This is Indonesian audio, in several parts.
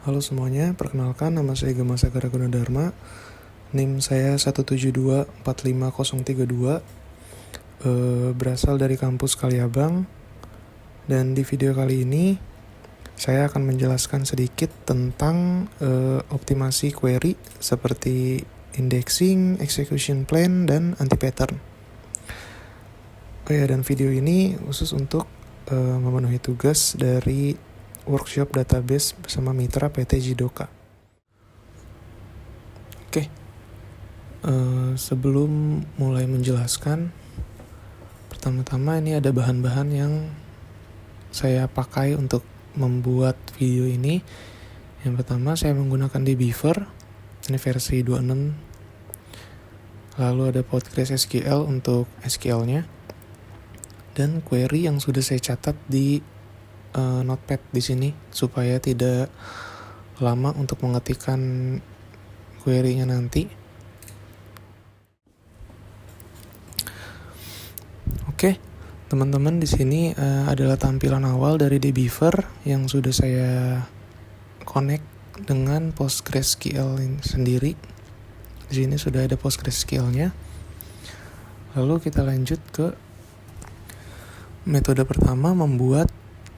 Halo semuanya, perkenalkan nama saya Gema Sagara Gunadarma. NIM saya 172455032, berasal dari kampus Kaliabang. Dan di video kali ini saya akan menjelaskan sedikit tentang optimasi query seperti indexing, execution plan, dan anti-pattern. Dan video ini khusus untuk memenuhi tugas dari workshop database bersama mitra PT Jidoka. Sebelum mulai menjelaskan, pertama-tama ini ada bahan-bahan yang saya pakai untuk membuat video ini. Yang pertama, saya menggunakan dbeaver, ini versi 26. Lalu ada PostgreSQL untuk SQL-nya, dan query yang sudah saya catat di notepad di sini supaya tidak lama untuk mengetikkan query-nya nanti. Oke, teman-teman, di sini adalah tampilan awal dari dbeaver yang sudah saya connect dengan PostgreSQL sendiri. Di sini sudah ada PostgreSQL-nya. Lalu kita lanjut ke metode pertama, membuat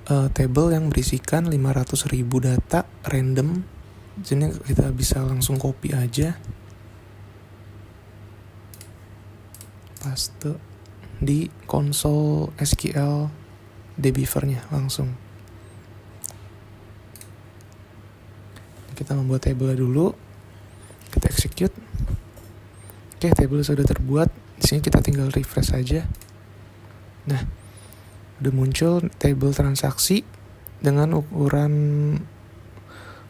table yang berisikan 500.000 data random. Di sini kita bisa langsung copy aja, paste di konsol SQL dbeaver-nya langsung. Kita membuat table dulu, kita execute. Oke, table sudah terbuat. Di sini kita tinggal refresh saja. Nah, udah muncul table transaksi dengan ukuran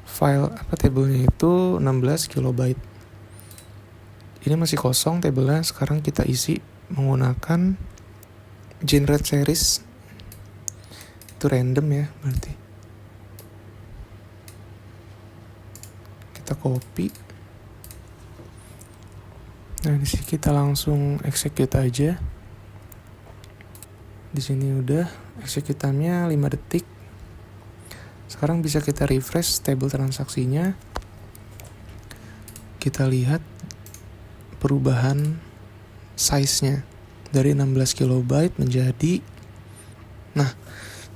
file tablenya itu 16 kilobyte. Ini masih kosong tabelnya, sekarang kita isi menggunakan generate series. Itu random ya berarti. Kita copy. Nah, di sini kita langsung execute aja. Di sini udah execute-nya 5 detik. Sekarang bisa kita refresh table transaksinya. Kita lihat perubahan size-nya dari 16 kilobyte menjadi, nah,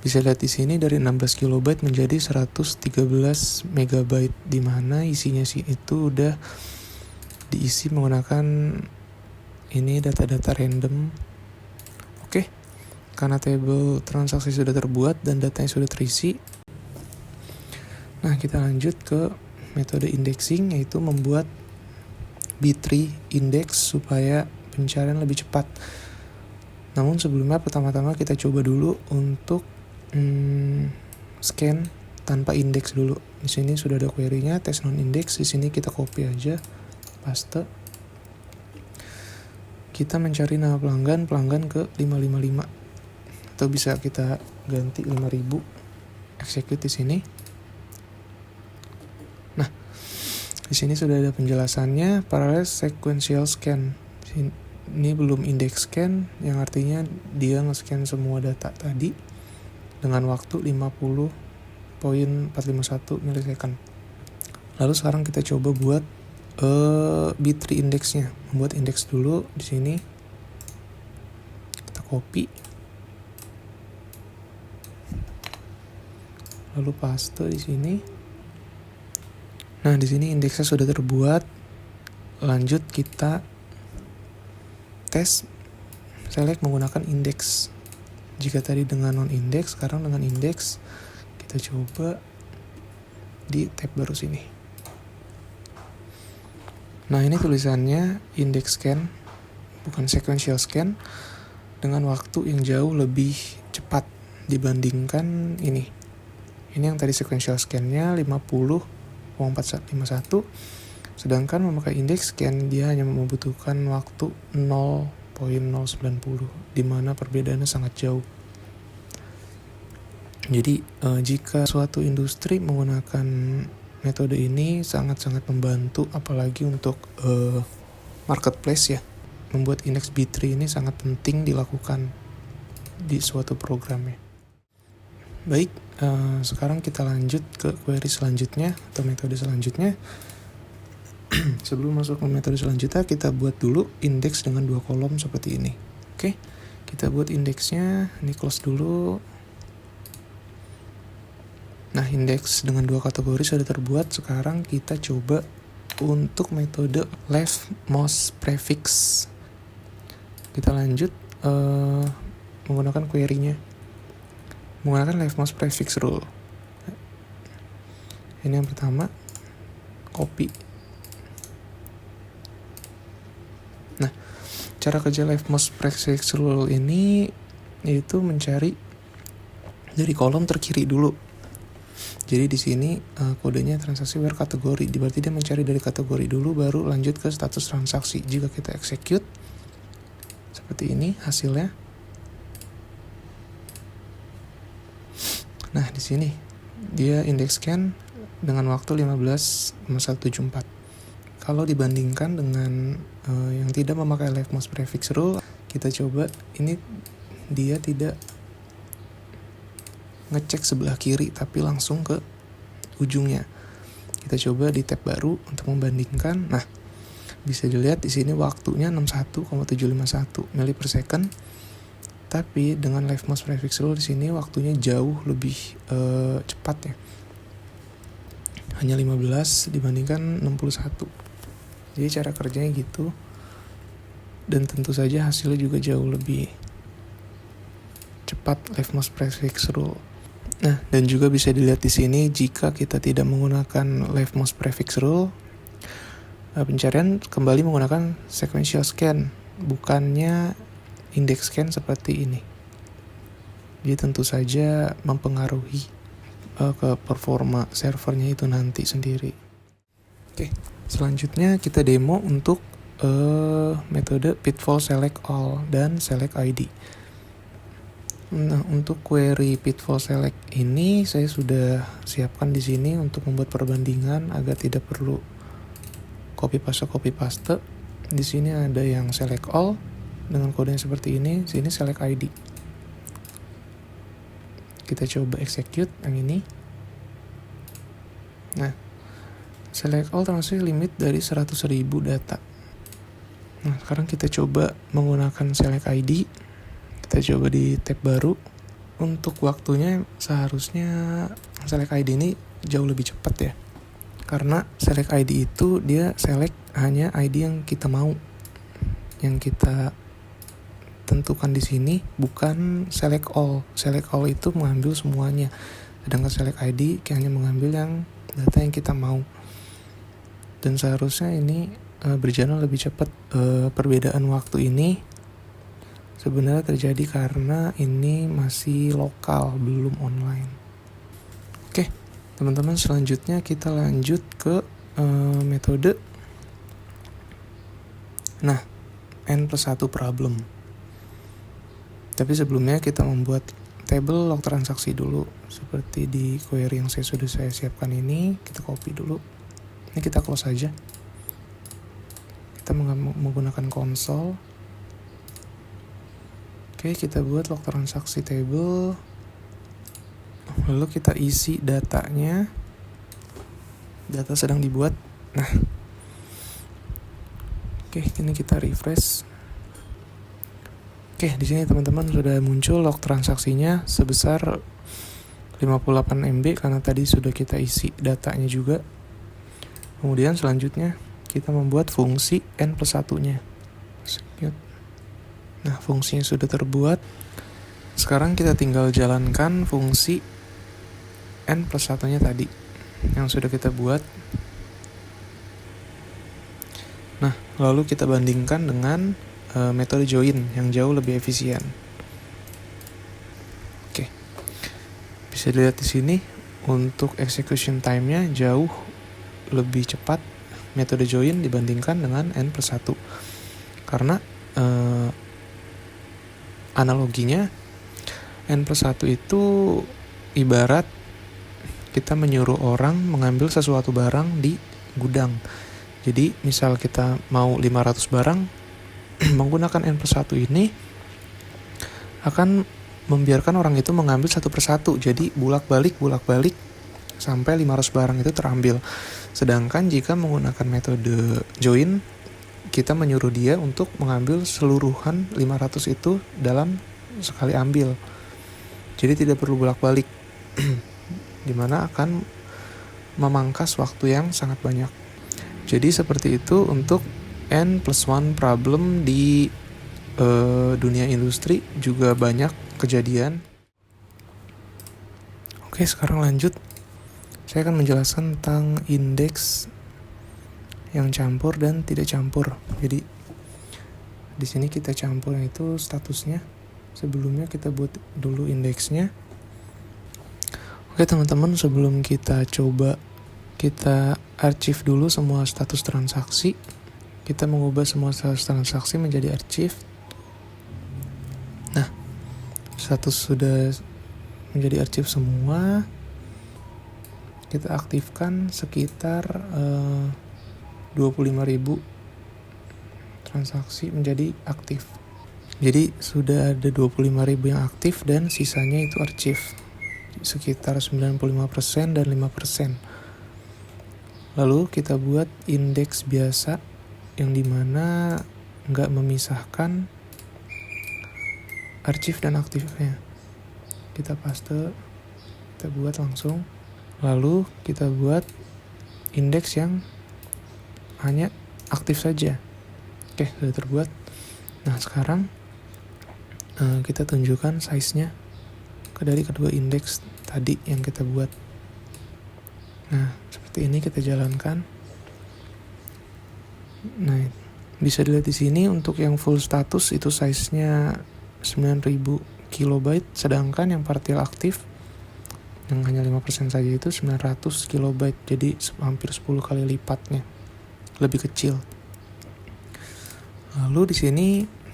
bisa lihat di sini dari 16 kilobyte menjadi 113 megabyte, di mana isinya sih itu udah diisi menggunakan ini data-data random. Oke. Karena table transaksi sudah terbuat dan datanya sudah terisi, nah, kita lanjut ke metode indexing, yaitu membuat B-tree index supaya pencarian lebih cepat. Namun sebelumnya, pertama-tama kita coba dulu untuk scan tanpa indeks dulu. Di sini sudah ada query-nya, test non index. Di sini kita copy aja, paste. Kita mencari nama pelanggan ke 555. Atau bisa kita ganti 5000, execute di sini. Nah, di sini sudah ada penjelasannya, parallel sequential scan. Ini belum index scan, yang artinya dia nge-scan semua data tadi dengan waktu 50.451 milisecond. Lalu sekarang kita coba buat B-tree indexnya. Membuat indeks dulu di sini. Kita copy. Lalu paste di sini. Nah, di sini indeksnya sudah terbuat. Lanjut kita tes, select menggunakan indeks. Jika tadi dengan non indeks, sekarang dengan indeks. Kita coba di tab baru sini. Nah, ini tulisannya index scan, bukan sequential scan, dengan waktu yang jauh lebih cepat dibandingkan ini. Ini yang tadi sequential scan-nya 50.451, sedangkan memakai indeks scan dia hanya membutuhkan waktu 0.090, di mana perbedaannya sangat jauh. Jadi jika suatu industri menggunakan metode ini sangat-sangat membantu, apalagi untuk marketplace ya. Membuat indeks B-tree ini sangat penting dilakukan di suatu programnya. Baik, sekarang kita lanjut ke query selanjutnya atau metode selanjutnya. Sebelum masuk ke metode selanjutnya, kita buat dulu indeks dengan 2 kolom seperti ini. Oke, kita buat indeksnya, ini close dulu. Nah, indeks dengan 2 kategori sudah terbuat. Sekarang kita coba untuk metode leftmost prefix. Kita lanjut menggunakan query-nya, menggunakan leftmost prefix rule. Ini yang pertama, copy. Nah, cara kerja leftmost prefix rule ini yaitu mencari dari kolom terkiri dulu. Jadi di sini kodenya transaksi where kategori, berarti dia mencari dari kategori dulu baru lanjut ke status transaksi. Jika kita execute seperti ini hasilnya. Nah, di sini dia index scan dengan waktu 15,174. Kalau dibandingkan dengan yang tidak memakai leftmost prefix rule, kita coba ini dia tidak ngecek sebelah kiri tapi langsung ke ujungnya. Kita coba di tab baru untuk membandingkan. Nah, bisa dilihat di sini waktunya 61,751 mili per second. Tapi dengan leftmost prefix rule di sini waktunya jauh lebih cepat ya. Hanya 15 dibandingkan 61. Jadi cara kerjanya gitu. Dan tentu saja hasilnya juga jauh lebih cepat leftmost prefix rule. Nah, dan juga bisa dilihat di sini jika kita tidak menggunakan leftmost prefix rule, pencarian kembali menggunakan sequential scan, bukannya index scan seperti ini. Jadi tentu saja mempengaruhi ke performa servernya itu nanti sendiri. Oke, selanjutnya kita demo untuk metode pitfall select all dan select ID. Nah, untuk query pitfall select ini saya sudah siapkan di sini untuk membuat perbandingan agar tidak perlu copy paste. Di sini ada yang select all dengan kodenya seperti ini, sini select ID. Kita coba execute yang ini. Nah, select all transaksi limit dari 100.000 data. Nah, sekarang kita coba menggunakan select ID. Kita coba di tab baru. Untuk waktunya seharusnya select ID ini jauh lebih cepat ya. Karena select ID itu dia select hanya ID yang kita mau, yang kita tentukan di sini, bukan select all. Select all itu mengambil semuanya, sedangkan select ID hanya mengambil yang data yang kita mau. Dan seharusnya ini berjalan lebih cepat. Perbedaan waktu ini sebenarnya terjadi karena ini masih lokal, belum online. Oke, teman-teman, selanjutnya kita lanjut ke metode N+1 problem. Tapi sebelumnya kita membuat table log transaksi dulu, seperti di query yang sudah saya siapkan ini. Kita copy dulu, ini kita close aja. Kita menggunakan console. Oke, kita buat log transaksi table, lalu kita isi datanya. Data sedang dibuat. Nah, oke, ini kita refresh. Oke, di sini teman-teman sudah muncul log transaksinya sebesar 58 MB karena tadi sudah kita isi datanya juga. Kemudian selanjutnya kita membuat fungsi N+1-nya. Nah, fungsinya sudah terbuat. Sekarang kita tinggal jalankan fungsi N+1-nya tadi yang sudah kita buat. Nah, lalu kita bandingkan dengan metode join yang jauh lebih efisien. Oke, bisa dilihat di sini untuk execution time-nya jauh lebih cepat metode join dibandingkan dengan N+1. Karena analoginya N+1 itu ibarat kita menyuruh orang mengambil sesuatu barang di gudang. Jadi misal kita mau 500 barang, menggunakan N+1 ini akan membiarkan orang itu mengambil satu persatu. Jadi bolak-balik sampai 500 barang itu terambil. Sedangkan jika menggunakan metode join, kita menyuruh dia untuk mengambil seluruhan 500 itu dalam sekali ambil. Jadi tidak perlu bolak-balik. Dimana akan memangkas waktu yang sangat banyak. Jadi seperti itu untuk N+1 problem di dunia industri juga banyak kejadian. Oke, sekarang lanjut. Saya akan menjelaskan tentang indeks yang campur dan tidak campur. Jadi di sini kita campur itu statusnya. Sebelumnya kita buat dulu indeksnya. Oke teman-teman, sebelum kita coba, kita archive dulu semua status transaksi. Kita mengubah semua status transaksi menjadi archive. Nah, status sudah menjadi archive semua. Kita aktifkan sekitar 25.000 transaksi menjadi aktif. Jadi sudah ada 25.000 yang aktif dan sisanya itu archive. Sekitar 95% dan 5%. Lalu kita buat indeks biasa yang dimana nggak memisahkan archive dan aktifnya. Kita paste, kita buat langsung. Lalu kita buat indeks yang hanya aktif saja. Oke, sudah terbuat. Nah, sekarang kita tunjukkan size-nya dari kedua indeks tadi yang kita buat. Nah, seperti ini kita jalankan. Nah, bisa dilihat di sini untuk yang full status itu size-nya 9.000 kilobyte, sedangkan yang partial aktif yang hanya 5% saja itu 900 kilobyte, jadi hampir 10 kali lipatnya, lebih kecil. Lalu di sini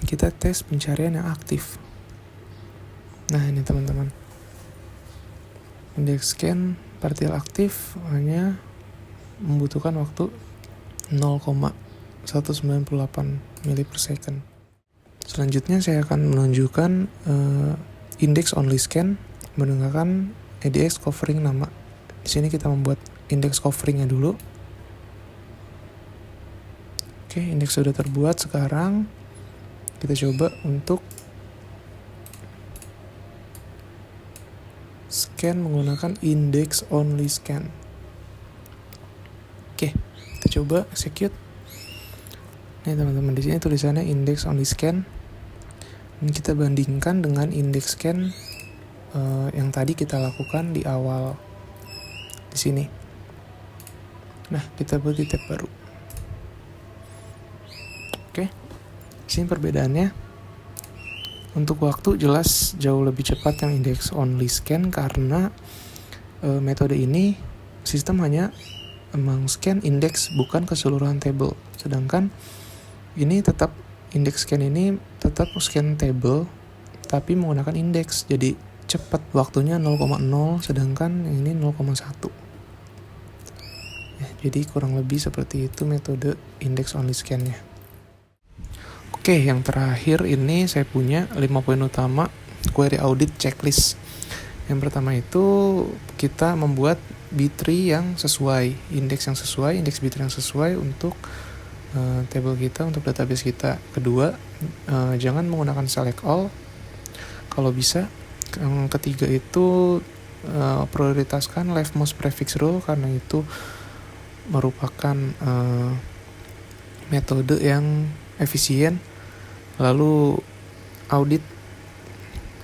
kita tes pencarian yang aktif. Nah, ini teman-teman. Indeks scan partial aktif hanya membutuhkan waktu 0,198 mili per second. Selanjutnya saya akan menunjukkan index only scan menggunakan ADX covering nama. Di sini kita membuat index coveringnya dulu. Oke, indeks sudah terbuat. Sekarang kita coba untuk scan menggunakan index only scan. Oke, kita coba execute. Nih teman-teman, di sini tulisannya index only scan. Dan kita bandingkan dengan index scan yang tadi kita lakukan di awal di sini. Nah, kita buat di tab baru. Oke, di sini perbedaannya. Untuk waktu jelas jauh lebih cepat yang index only scan karena metode ini sistem hanya meng-scan indeks bukan keseluruhan table. Sedangkan ini tetap index scan ini tetap scan table tapi menggunakan indeks. Jadi cepat, waktunya 0,0 sedangkan ini 0,1. Ya, jadi kurang lebih seperti itu metode index only scan-nya. Oke, yang terakhir ini saya punya 5 poin utama query audit checklist. Yang pertama itu kita membuat B-tree yang sesuai, indeks B-tree yang sesuai untuk table kita, untuk database kita. Kedua, jangan menggunakan select all kalau bisa. Yang ketiga itu prioritaskan leftmost prefix rule karena itu merupakan metode yang efisien. Lalu audit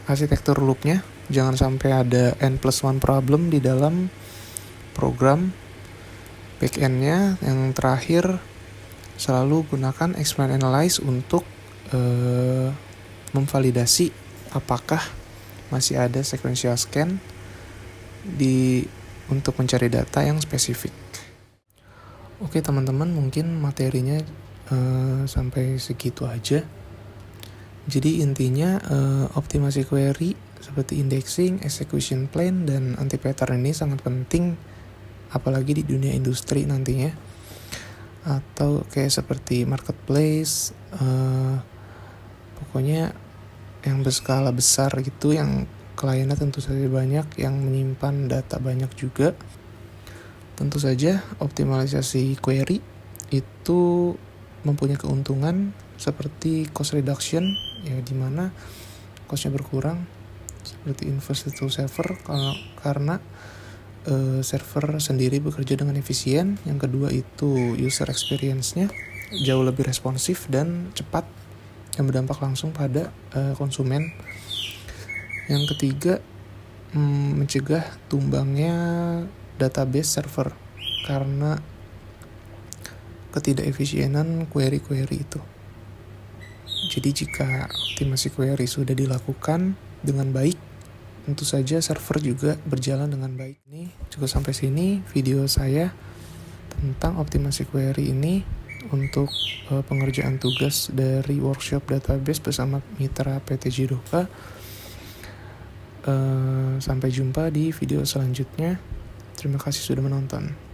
arsitektur loopnya, jangan sampai ada N+1 problem di dalam program backend-nya. Yang terakhir, selalu gunakan explain analyze untuk memvalidasi apakah masih ada sequential scan untuk mencari data yang spesifik. Oke teman-teman, mungkin materinya sampai segitu aja. Jadi intinya optimasi query seperti indexing, execution plan, dan anti-pattern ini sangat penting apalagi di dunia industri nantinya. Atau kayak seperti marketplace, pokoknya yang berskala besar gitu, yang kliennya tentu saja banyak, yang menyimpan data banyak juga. Tentu saja optimalisasi query itu mempunyai keuntungan seperti cost reduction, ya dimana costnya berkurang, seperti inverse to server karena server sendiri bekerja dengan efisien. Yang kedua itu user experience-nya jauh lebih responsif dan cepat, yang berdampak langsung pada konsumen. Yang ketiga, mencegah tumbangnya database server karena ketidakefisienan query-query itu. Jadi jika optimasi query sudah dilakukan dengan baik, tentu saja server juga berjalan dengan baik. Ini cukup sampai sini video saya tentang optimasi query ini untuk pengerjaan tugas dari workshop database bersama mitra PT Jidoka. Sampai jumpa di video selanjutnya. Terima kasih sudah menonton.